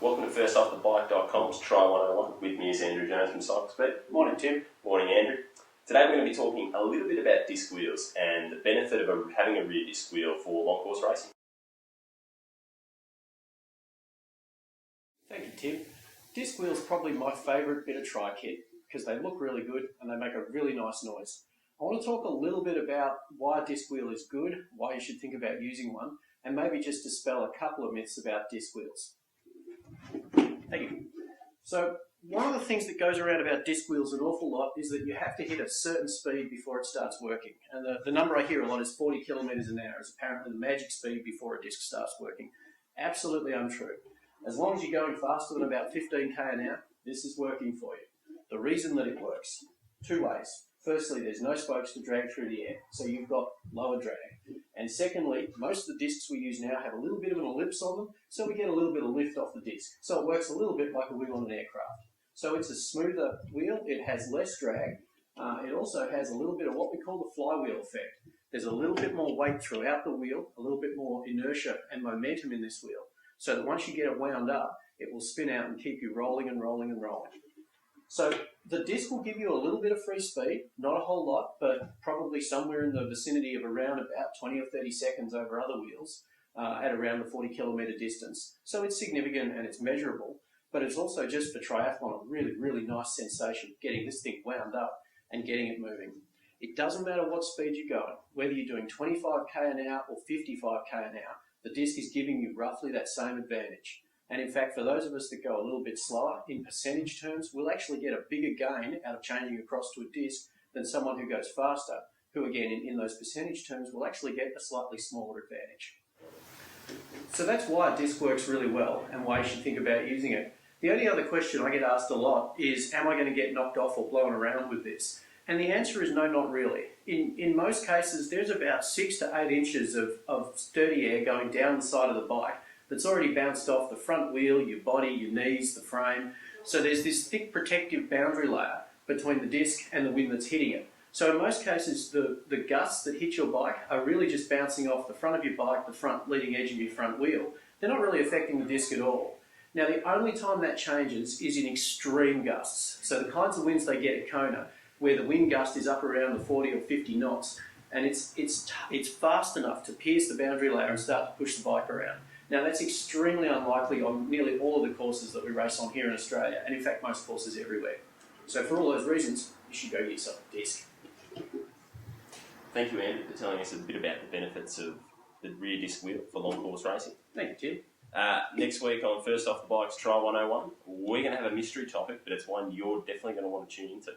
Welcome to firstoffthebike.com's Try 101. With me is Andrew Jones from CycleSpeed. Morning, Tim. Morning, Andrew. Today we're going to be talking a little bit about disc wheels and the benefit of having a rear disc wheel for long course racing. Thank you, Tim. Disc wheels are probably my favourite bit of tri-kit because they look really good and they make a really nice noise. I want to talk a little bit about why a disc wheel is good, why you should think about using one, and maybe just dispel a couple of myths about disc wheels. Thank you. So one of the things that goes around about disc wheels an awful lot is that you have to hit a certain speed before it starts working. And the number I hear a lot is 40 kilometres an hour is apparently the magic speed before a disc starts working. Absolutely untrue. As long as you're going faster than about 15k an hour, this is working for you. The reason that it works, two ways. Firstly, there's no spokes to drag through the air, so you've got lower drag. And secondly, most of the discs we use now have a little bit of an ellipse on them, so we get a little bit of lift off the disc. So it works a little bit like a wheel on an aircraft. So it's a smoother wheel, it has less drag, it also has a little bit of what we call the flywheel effect. There's a little bit more weight throughout the wheel, a little bit more inertia and momentum in this wheel, so that once you get it wound up, it will spin out and keep you rolling and rolling and rolling. So the disc will give you a little bit of free speed, not a whole lot, but probably somewhere in the vicinity of around about 20 or 30 seconds over other wheels at around the 40 kilometre distance. So it's significant and it's measurable, but it's also just for triathlon a really, really nice sensation, getting this thing wound up and getting it moving. It doesn't matter what speed you're going, whether you're doing 25k an hour or 55k an hour, the disc is giving you roughly that same advantage. And in fact, for those of us that go a little bit slower, in percentage terms, we'll actually get a bigger gain out of changing across to a disc than someone who goes faster, who again, in those percentage terms, will actually get a slightly smaller advantage. So that's why a disc works really well and why you should think about using it. The only other question I get asked a lot is, am I going to get knocked off or blown around with this? And the answer is no, not really. In most cases, there's about 6 to 8 inches of sturdy air going down the side of the bike that's already bounced off the front wheel, your body, your knees, the frame. So there's this thick protective boundary layer between the disc and the wind that's hitting it. So in most cases, the gusts that hit your bike are really just bouncing off the front of your bike, the front leading edge of your front wheel. They're not really affecting the disc at all. Now, the only time that changes is in extreme gusts. So the kinds of winds they get at Kona, where the wind gust is up around the 40 or 50 knots, and it's fast enough to pierce the boundary layer and start to push the bike around. Now, that's extremely unlikely on nearly all of the courses that we race on here in Australia, and in fact most courses everywhere. So for all those reasons, you should go get yourself a disc. Thank you, Andrew, for telling us a bit about the benefits of the rear disc wheel for long course racing. Thank you, Tim. Next week on First Off the Bike's Try 101, we're going to have a mystery topic, but it's one you're definitely going to want to tune into.